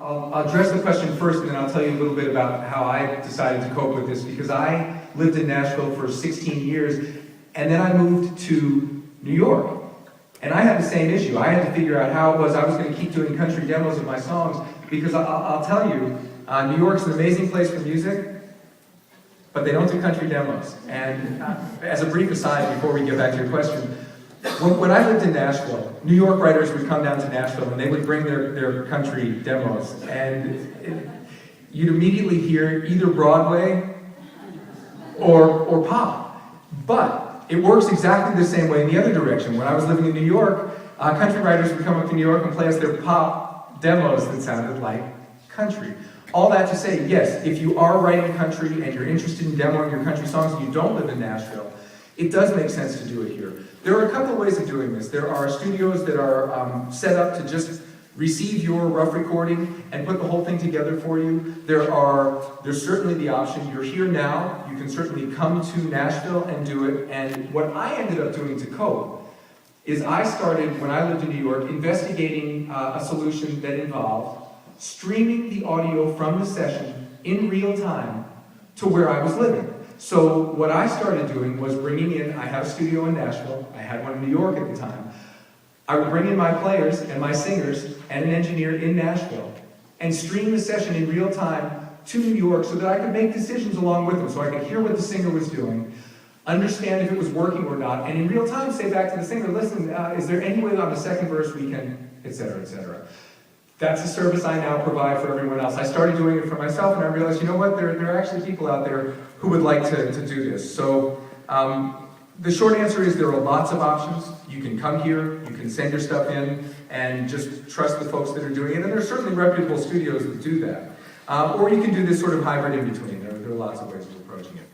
I'll address the question first, and then I'll tell you a little bit about how I decided to cope with this, because I lived in Nashville for 16 years, and then I moved to New York. And I had the same issue. I had to figure out how it was I was going to keep doing country demos of my songs, because I'll tell you, New York's an amazing place for music, but they don't do country demos. And as a brief aside, before we get back to your question, when I lived in Nashville, New York writers would come down to Nashville and they would bring their country demos, and you'd immediately hear either Broadway or pop. But it works exactly the same way in the other direction. When I was living in New York, country writers would come up to New York and play us their pop demos that sounded like country. All that to say, yes, if you are writing country and you're interested in demoing your country songs and you don't live in Nashville, it does make sense to do it here. There are a couple of ways of doing this. There are studios that are set up to just receive your rough recording and put the whole thing together for you. There's certainly the option, you're here now, you can certainly come to Nashville and do it. And what I ended up doing to cope is I started, when I lived in New York, investigating a solution that involved streaming the audio from the session in real time to where I was living. So what I started doing was bringing in, I have a studio in Nashville, I had one in New York at the time. I would bring in my players and my singers and an engineer in Nashville and stream the session in real time to New York so that I could make decisions along with them, so I could hear what the singer was doing, understand if it was working or not, and in real time say back to the singer, listen, is there any way on the second verse we can, etc., etc. That's a service I now provide for everyone else. I started doing it for myself, and I realized, you know what, there are actually people out there who would like to do this. So the short answer is there are lots of options. You can come here, you can send your stuff in, and just trust the folks that are doing it. And there are certainly reputable studios that do that. Or you can do this sort of hybrid in between. There are lots of ways of approaching it.